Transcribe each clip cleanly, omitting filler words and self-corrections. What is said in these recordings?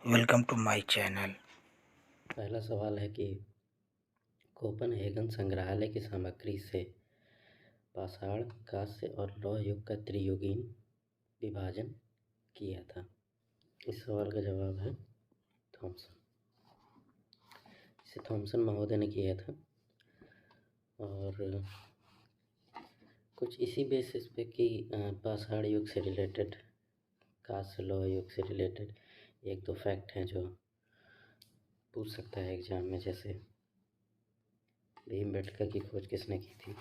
Welcome to my channel. पहला सवाल है कि कोपनहेगन संग्रहालय की सामग्री से पाषाण, कांस्य और लौह युग का त्रियुगीन विभाजन किया था। इस सवाल का जवाब है थॉमसन। इसे थॉमसन महोदय ने किया था और कुछ इसी बेसिस पे कि पाषाण युग से रिलेटेड, कांस्य लौह युग से रिलेटेड एक दो फैक्ट हैं जो पूछ सकता है एग्जाम में। जैसे भीमबेटका की खोज किसने की थी?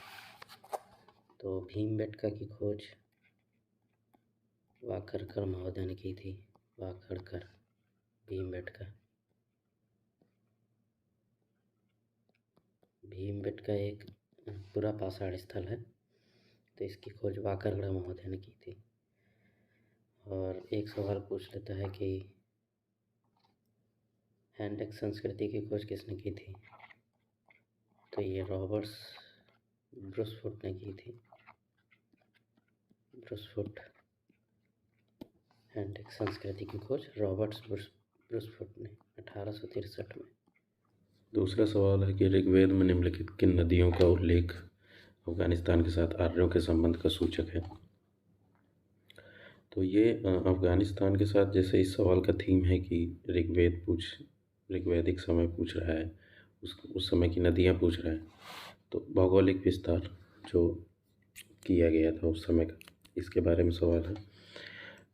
तो भीमबेटका की खोज वाकरकर महोदय ने की थी। वाकरकर, भीमबेटका। भीमबेटका एक पूरा पाषाण स्थल है, तो इसकी खोज वाकरकर महोदय ने की थी। और एक सवाल पूछ लेता है कि हैंडेक संस्कृति की खोज किसने की थी? तो ये रॉबर्ट्स ब्रूसफुट ने की थी। ब्रूसफुट, हैंडेक संस्कृति की खोज रॉबर्ट्स ब्रूसफुट ने 1863 में। दूसरा सवाल है कि ऋग्वेद में निम्नलिखित किन नदियों का उल्लेख अफगानिस्तान के साथ आर्यों के संबंध का सूचक है? तो ये अफगानिस्तान के साथ, जैसे इस सवाल का थीम है कि ऋग्वैदिक समय पूछ रहा है, उस समय की नदियाँ पूछ रहा है, तो भौगोलिक विस्तार जो किया गया था उस समय का, इसके बारे में सवाल है।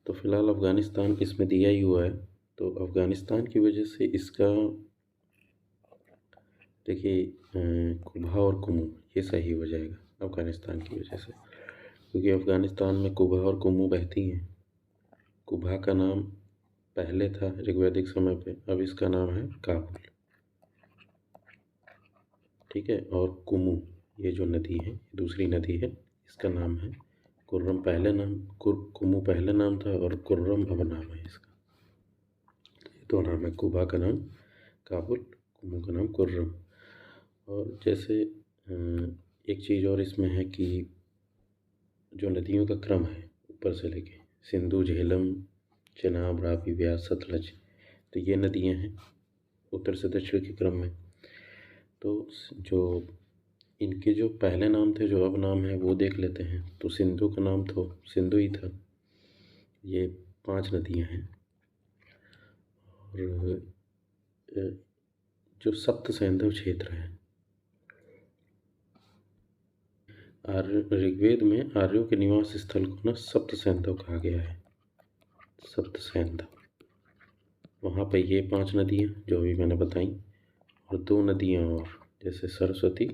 तो फिलहाल अफगानिस्तान इसमें दिया ही हुआ है, तो अफगानिस्तान की वजह से इसका देखिए कुबा और कुमू ये सही हो जाएगा अफ़गानिस्तान की वजह से, क्योंकि अफ़गानिस्तान में कुबा और कुमू बहती हैं। कुबा का नाम पहले था ऋग्वैदिक समय पे, अब इसका नाम है काबुल, ठीक है। और कुमू ये जो नदी है, दूसरी नदी है, इसका नाम है कुर्रम। कुमू पहले नाम था और कुर्रम अब नाम है इसका। ये दो नाम है, कुबा का नाम काबुल, कुमू का नाम कुर्रम। और जैसे एक चीज़ और इसमें है कि जो नदियों का क्रम है ऊपर से लेके सिंधु, झेलम, चेनाब, रावी, व्यास, सतलज, तो ये नदियाँ हैं उत्तर से दक्षिण के क्रम में। तो जो इनके जो पहले नाम थे, जो अब नाम है, वो देख लेते हैं। तो सिंधु का नाम तो सिंधु ही था। ये 5 नदियाँ हैं। और जो सप्त सैंधव क्षेत्र है, ऋग्वेद में आर्यों के निवास स्थल को ना सप्त सैंधव कहा गया है। सप्त सैंधव, वहाँ पे ये 5 नदियाँ जो अभी मैंने बताई, और 2 नदियाँ और, जैसे सरस्वती,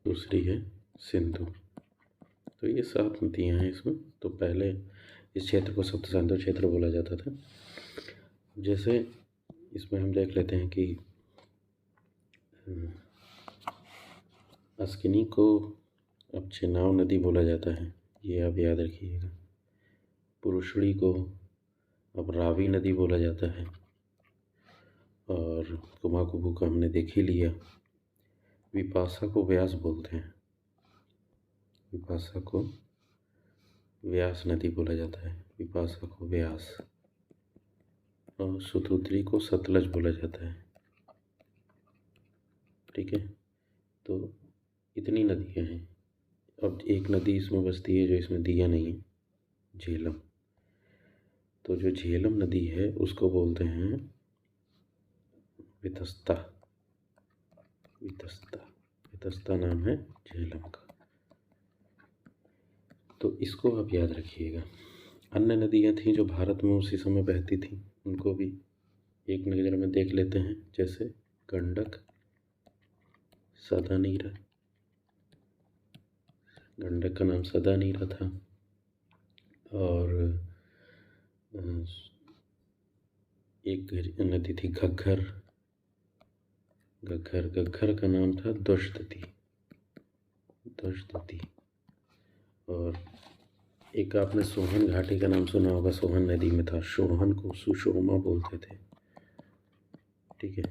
दूसरी है सिंधु। तो ये 7 नदियाँ हैं इसमें। तो पहले इस क्षेत्र को सप्त सैंधव क्षेत्र बोला जाता था। जैसे इसमें हम देख लेते हैं कि अस्किनी को अब चेनाब नदी बोला जाता है, ये आप याद रखिएगा। पुरुषड़ी को अब रावी नदी बोला जाता है। और कुमाकुबू का हमने देख ही लिया। विपाशा को व्यास बोलते हैं, विपाशा को व्यास नदी बोला जाता है, विपाशा को व्यास। और सुतुद्री को सतलज बोला जाता है, ठीक है। तो इतनी नदियाँ हैं। अब एक नदी इसमें बसती है जो इसमें दिया नहीं है, झेलम। तो जो झेलम नदी है उसको बोलते हैं वितस्ता। वितस्ता, वितस्ता नाम है झेलम का। तो इसको आप याद रखिएगा। अन्य नदियाँ थीं जो भारत में उसी समय बहती थीं, उनको भी एक नज़र में देख लेते हैं। जैसे गंडक, सदानीरा, गंडक का नाम सदानीरा था। और एक नदी थी घग्गर, घग्गर, घग्गर का नाम था दुष्टती, दुष्टती। और एक आपने सोहन घाटी का नाम सुना होगा, सोहन नदी में था। सोहन को सुषोमा बोलते थे, ठीक है।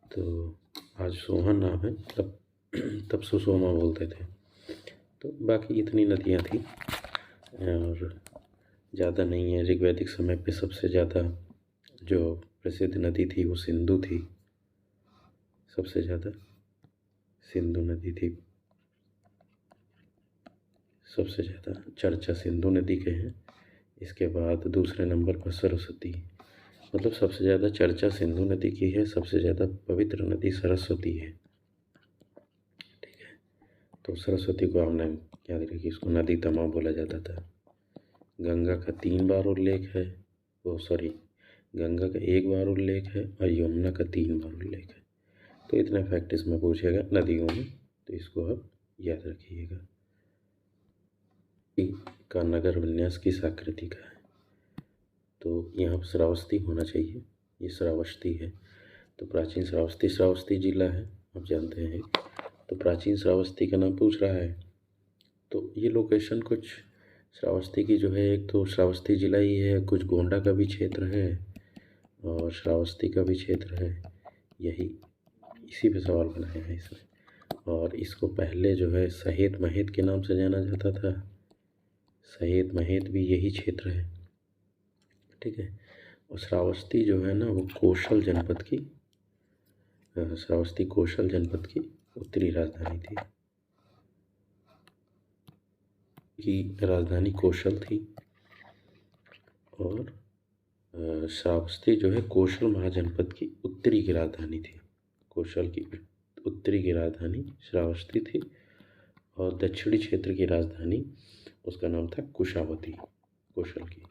तो आज सोहन नाम है, तब सुषोमा बोलते थे। तो बाकी इतनी नदियाँ थी। और ज़्यादा नहीं है। ऋग्वैदिक समय पे सबसे ज़्यादा जो प्रसिद्ध नदी थी वो सिंधु थी, सबसे ज़्यादा सिंधु नदी थी। सबसे ज़्यादा चर्चा सिंधु नदी के हैं। इसके बाद दूसरे नंबर पर सरस्वती, मतलब सबसे ज़्यादा चर्चा सिंधु नदी की है, सबसे ज़्यादा पवित्र नदी सरस्वती है। ठीक है, तो सरस्वती को हमने याद रखिए, इसको नदी तमा बोला जाता था। गंगा का 3 बार उल्लेख है, गंगा का 1 बार उल्लेख है और यमुना का 3 बार उल्लेख है। तो इतना फैक्ट इसमें पूछेगा नदियों में, तो इसको आप याद रखिएगा। का नगर विन्यास किस आकृति का है? तो यहाँ पर श्रावस्ती होना चाहिए, ये श्रावस्ती है। तो प्राचीन श्रावस्ती जिला है, आप जानते हैं। तो प्राचीन श्रावस्ती का नाम पूछ रहा है, तो ये लोकेशन कुछ श्रावस्ती की जो है, एक तो श्रावस्ती जिला ही है, कुछ गोंडा का भी क्षेत्र है और श्रावस्ती का भी क्षेत्र है। यही इसी पे सवाल बनाया है इसने। और इसको पहले जो है सहेत महेत के नाम से जाना जाता था। सहेत महेत भी यही क्षेत्र है। ठीक है, और श्रावस्ती जो है ना वो श्रावस्ती कौशल जनपद की उत्तरी राजधानी थी। की राजधानी कौशल थी और श्रावस्ती जो है कौशल महाजनपद की उत्तरी की राजधानी थी। कौशल की उत्तरी की राजधानी श्रावस्ती थी और दक्षिणी क्षेत्र की राजधानी उसका नाम था कुशावती, कौशल की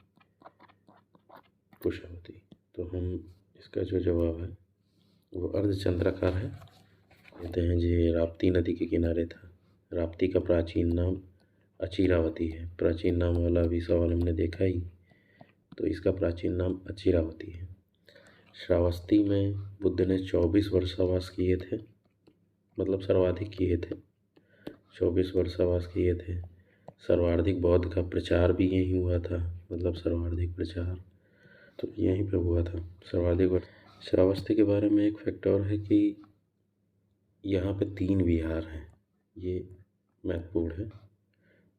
कुशावती। तो हम इसका जो जवाब है वो अर्धचंद्राकार है। कहते हैं जी राप्ती नदी के किनारे था। राप्ती का प्राचीन नाम अचिरावती है। प्राचीन नाम वाला भी सवाल हमने देखा ही, तो इसका प्राचीन नाम अचिरावती है। श्रावस्ती में बुद्ध ने 24 वर्षावास किए थे, मतलब सर्वाधिक किए थे, 24 वर्षावास किए थे। सर्वाधिक बौद्ध का प्रचार भी यहीं हुआ था, मतलब सर्वाधिक प्रचार तो यहीं पे हुआ था सर्वाधिक। श्रावस्ती के बारे में एक फैक्ट और है कि यहाँ पे 3 विहार हैं, ये महत्वपूर्ण है।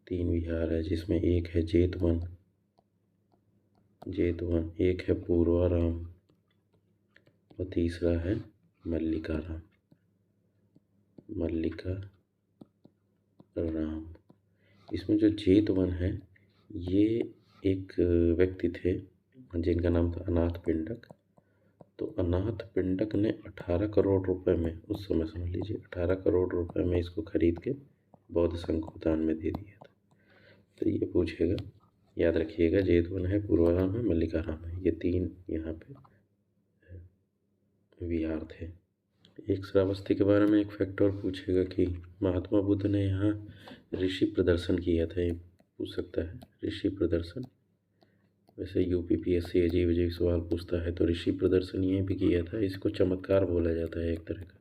3 विहार है जिसमें एक है जेतवन, एक है पूर्वाराम और तीसरा है मल्लिकाराम। इसमें जो जेतवन है ये एक व्यक्ति थे जिनका नाम था अनाथ पिंडक। तो अनाथ पिंडक ने 18 करोड़ रुपए में, उस समय समझ लीजिए 18 करोड़ रुपए में इसको खरीद के बौद्ध संघ को दान में दे दिया था। तो ये पूछेगा, याद रखिएगा, जेतवन है, पूर्वाराम है, मल्लिकाराम है, ये 3 यहाँ पे विहार थे। एक श्रावस्ती के बारे में एक फैक्ट और पूछेगा कि महात्मा बुद्ध ने यहाँ ऋषि प्रदर्शन किया था, ये पूछ सकता है ऋषि प्रदर्शन। वैसे यूपीपीएससी अजीब सवाल पूछता है, तो ऋषि प्रदर्शन यहीं भी किया था। इसको चमत्कार बोला जाता है एक तरह का।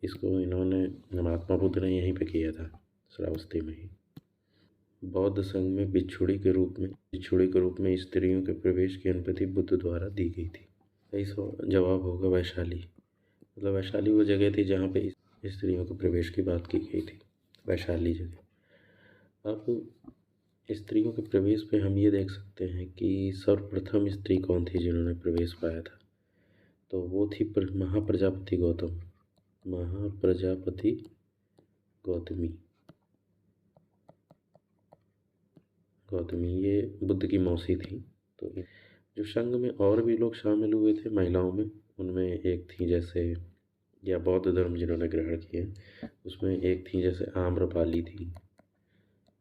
इसको इन्होंने महात्मा बुद्ध ने यहीं पे किया था, श्रावस्ती में ही। बौद्ध संघ में भिक्षुणी के रूप में स्त्रियों के प्रवेश की अनुमति बुद्ध द्वारा दी गई थी। सही जवाब होगा वैशाली। मतलब वैशाली वो जगह थी जहाँ पे स्त्रियों के प्रवेश की बात की गई थी, वैशाली जगह। अब स्त्रियों के प्रवेश पे हम ये देख सकते हैं कि सर्वप्रथम स्त्री कौन थी जिन्होंने प्रवेश पाया था, तो वो थी महाप्रजापति गौतमी, ये बुद्ध की मौसी थी। तो जो संघ में और भी लोग शामिल हुए थे महिलाओं में, उनमें एक थी जैसे, या बौद्ध धर्म जिन्होंने ग्रहण किए उसमें एक थी जैसे आम्रपाली थी।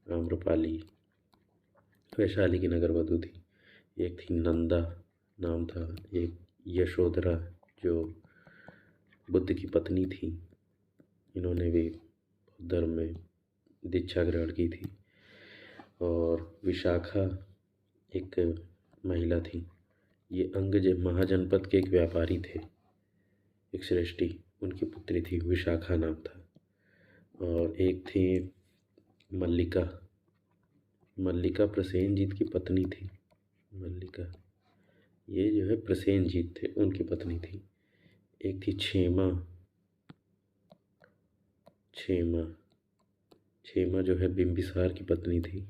आम्रपाली वैशाली की नगर वधू थी। एक थी नंदा नाम था। एक यशोधरा जो बुद्ध की पत्नी थी, इन्होंने भी बौद्ध धर्म में दीक्षा ग्रहण की थी। और विशाखा एक महिला थी, ये महाजनपद के एक व्यापारी थे, एक श्रेष्ठी, उनकी पुत्री थी, विशाखा नाम था। और एक थी मल्लिका प्रसेनजीत की पत्नी थी। मल्लिका, ये जो है प्रसेनजीत थे, उनकी पत्नी थी। एक थी क्षेमा जो है बिंबिसार की पत्नी थी।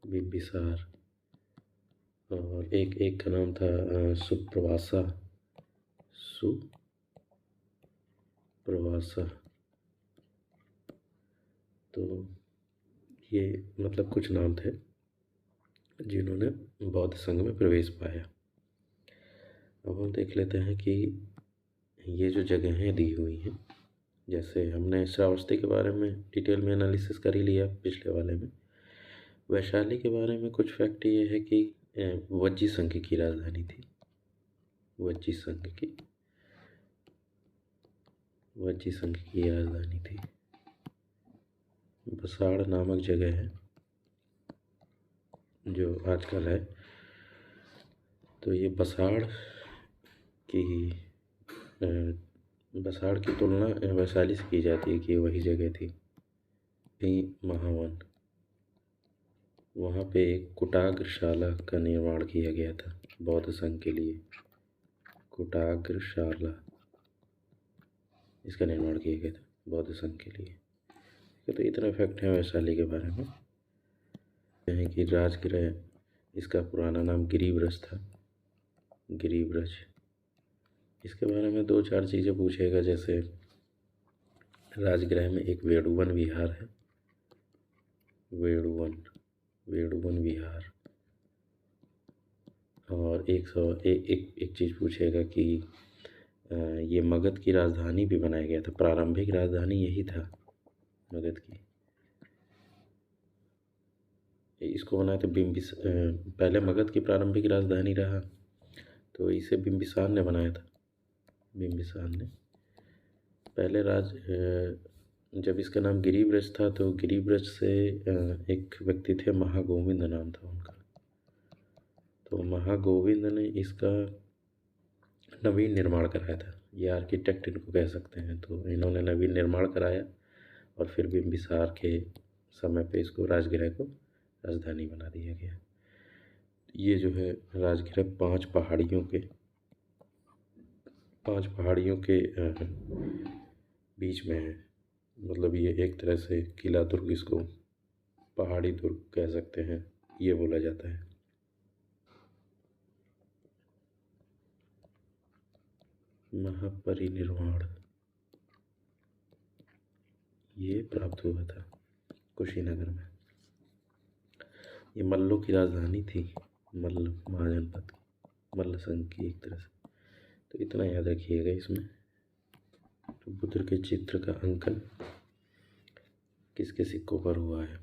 बिम्बिसार, और एक का नाम था सुप्रवासा। तो ये मतलब कुछ नाम थे जिन्होंने बौद्ध संघ में प्रवेश पाया। अब हम देख लेते हैं कि ये जो जगहें दी हुई हैं, जैसे हमने श्रावस्ती के बारे में डिटेल में एनालिसिस कर ही लिया पिछले वाले में। वैशाली के बारे में कुछ फैक्ट ये है कि वज्जी संघ की राजधानी थी। वज्जी संघ की राजधानी थी। बसाड़ नामक जगह है जो आजकल है। तो ये बसाड़ की तुलना वैशाली से की जाती है कि वही जगह थी। महावन, वहाँ पे एक कुटाग्रशाला का निर्माण किया गया था बौद्ध संघ के लिए। कुटाग्रशाला, इसका निर्माण किया गया था बौद्ध संघ के लिए। तो इतना फैक्ट है वैशाली के बारे में। है कि राजगृह, इसका पुराना नाम गिरिब्रज था। गिरिब्रज, इसके बारे में 2-4 चीज़ें पूछेगा, जैसे राजगृह में एक वेणुवन विहार है। वेणुवन विहार। और एक चीज़ पूछेगा कि ये मगध की राजधानी भी बनाया गया था। प्रारंभिक राजधानी यही था मगध की। इसको बनाया था पहले मगध की प्रारंभिक राजधानी रहा, तो इसे बिम्बिसार ने बनाया था। बिम्बिसार ने पहले जब इसका नाम गिरिब्रज था, तो गिरिब्रज से एक व्यक्ति थे, महागोविंद नाम था उनका। तो महागोविंद ने इसका नवीन निर्माण कराया था। ये आर्किटेक्ट इनको कह सकते हैं। तो इन्होंने नवीन निर्माण कराया और फिर बिम्बिसार के समय पे इसको राजगृह को राजधानी बना दिया गया। ये जो है राजगृह 5 पहाड़ियों के बीच में है। मतलब ये एक तरह से किला दुर्ग, इसको पहाड़ी दुर्ग कह सकते हैं, ये बोला जाता है। महापरिनिर्वाण ये प्राप्त हुआ था कुशीनगर में। ये मल्लों की राजधानी थी, मल्ल महाजनपद की, मल्ल संघ की एक तरह से। तो इतना याद रखिएगा इसमें। तो बुद्ध के चित्र का अंकन किसके सिक्कों पर हुआ है?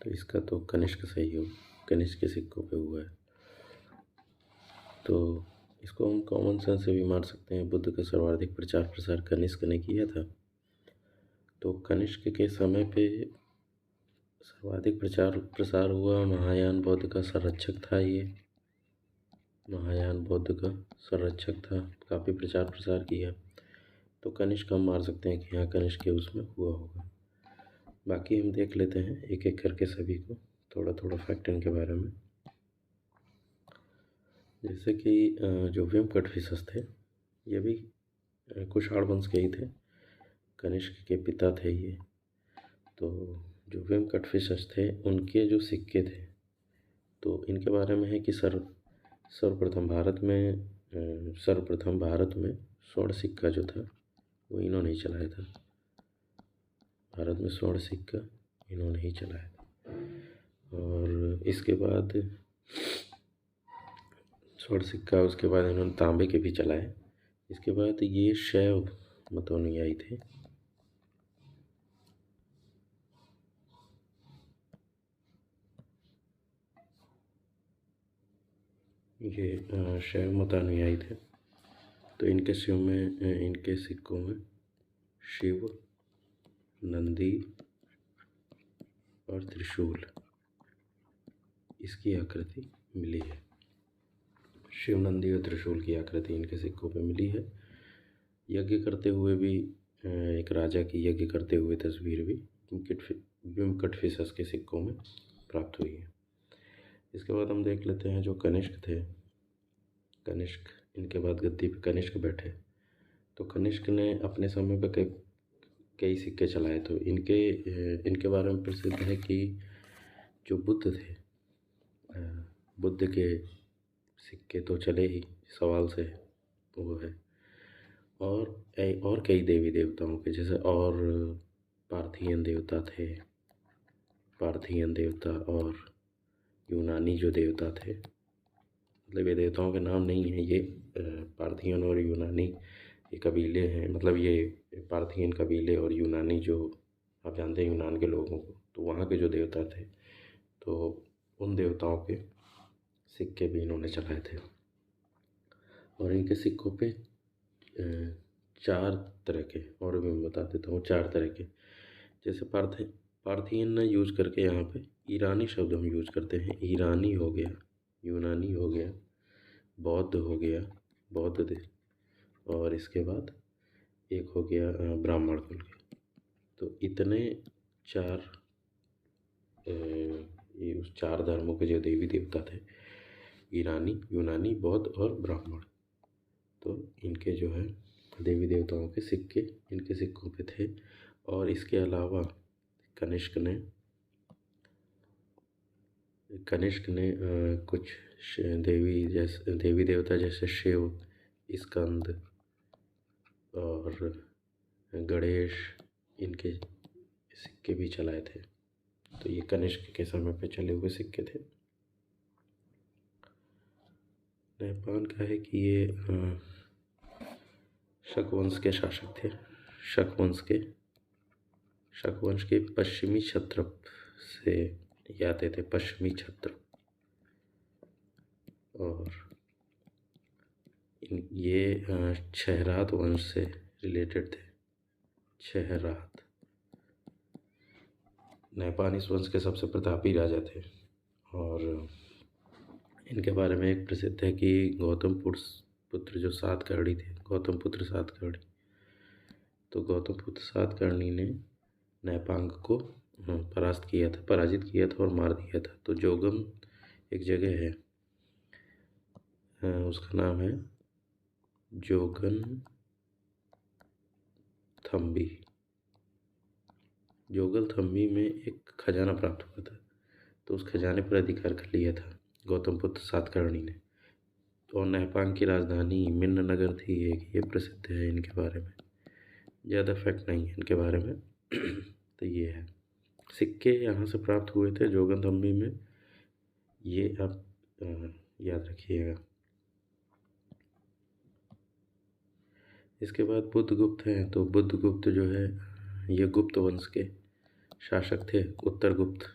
तो इसका तो कनिष्क के सिक्कों पे हुआ है। तो इसको हम कॉमन सेंस से भी मार सकते हैं। बुद्ध का सर्वाधिक प्रचार प्रसार कनिष्क ने किया था। तो कनिष्क के समय पे सर्वाधिक प्रचार प्रसार हुआ। महायान बौद्ध का संरक्षक था ये। महायान बौद्ध का संरक्षक था, काफ़ी प्रचार प्रसार किया। तो कनिष्क हम मार सकते हैं कि हाँ, कनिष्क के उसमें हुआ होगा। बाकी हम देख लेते हैं एक एक करके सभी को, थोड़ा थोड़ा फैक्ट इनके बारे में। जैसे कि जो व्यंकटफिशस थे, ये भी कुषाण वंश के ही थे। कनिष्क के पिता थे ये। तो जो व्यंकटफिशस थे, उनके जो सिक्के थे, तो इनके बारे में है कि सर्वप्रथम भारत में स्वर्ण सिक्का जो था वो इन्होंने ही चलाया था। भारत में स्वर्ण सिक्का इन्होंने ही चलाया था। और इसके बाद स्वर्ण सिक्का, उसके बाद इन्होंने तांबे के भी चलाए। इसके बाद ये शैव मतनुयायी थे। ये शैव मतानुयायी थे। तो इनके सिक्कों में शिव, नंदी और त्रिशूल, इसकी आकृति मिली है। शिव, नंदी और त्रिशूल की आकृति इनके सिक्कों पे मिली है। यज्ञ करते हुए भी, एक राजा की यज्ञ करते हुए तस्वीर भी व्यंकटफिशस के सिक्कों में प्राप्त हुई है। इसके बाद हम देख लेते हैं जो कनिष्क थे। कनिष्क, इनके बाद गद्दी पे कनिष्क बैठे। तो कनिष्क ने अपने समय पे कई सिक्के चलाए। तो इनके बारे में प्रसिद्ध है कि जो बुद्ध थे, बुद्ध के सिक्के तो चले ही, सवाल से वो है। और कई देवी देवताओं के, जैसे और पार्थियन देवता थे, पार्थियन देवता और यूनानी जो देवता थे, मतलब ये देवताओं के नाम नहीं हैं, ये पार्थियन और यूनानी ये कबीले हैं, मतलब ये पार्थियन कबीले और यूनानी जो आप जानते हैं यूनान के लोगों को, तो वहाँ के जो देवता थे, तो उन देवताओं के सिक्के भी इन्होंने चलाए थे। और इनके सिक्कों पे 4 तरह के, और भी मैं बता देता हूँ 4 तरह के, जैसे पार्थियन यूज करके यहाँ पे ईरानी शब्द हम यूज करते हैं। ईरानी हो गया, यूनानी हो गया, बौद्ध हो गया, और इसके बाद एक हो गया ब्राह्मण कुल के। तो इतने 4 ये उस 4 धर्मों के जो देवी देवता थे, ईरानी, यूनानी, बौद्ध और ब्राह्मण, तो इनके जो है देवी देवताओं के सिक्के इनके सिक्कों पे थे। और इसके अलावा कनिष्क ने कुछ देवी देवता जैसे शिव, स्कंद और गणेश, इनके सिक्के भी चलाए थे। तो ये कनिष्क के समय पे चले हुए सिक्के थे। नेपाल का है कि ये शक वंश के शासक थे। शक वंश के पश्चिमी क्षत्रप से ये आते थे, पश्चिमी क्षत्रप। और ये क्षहरात वंश से रिलेटेड थे। क्षहरात नेपाल इस वंश के सबसे प्रतापी राजा थे। और इनके बारे में एक प्रसिद्ध है कि गौतम पुत्र जो सातकर्णी थे, गौतम पुत्र सातकर्णी, तो गौतम पुत्र सातकर्णी ने नैपांग को पराजित किया था और मार दिया था। तो जोगम एक जगह है, उसका नाम है जोगन थम्बी। जोगल थम्बी में एक खजाना प्राप्त हुआ था, तो उस खजाने पर अधिकार कर लिया था गौतम पुत्र सातकर्णी ने। और नैपांग की राजधानी मिन्न नगर थी एक, ये प्रसिद्ध है इनके बारे में, ज़्यादा फैक्ट नहीं है इनके बारे में। तो ये है, सिक्के यहाँ से प्राप्त हुए थे जोगन थम्बी में, ये आप याद रखिएगा। इसके बाद बुद्धगुप्त हैं, तो बुद्धगुप्त जो है ये गुप्त वंश के शासक थे, उत्तर गुप्त।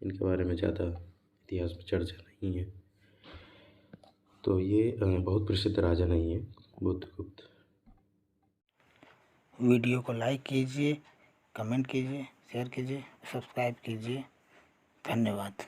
इनके बारे में ज़्यादा इतिहास में चर्चा नहीं है, तो ये बहुत प्रसिद्ध राजा नहीं है बुद्धगुप्त। वीडियो को लाइक कीजिए, कमेंट कीजिए, शेयर कीजिए, सब्सक्राइब कीजिए। धन्यवाद।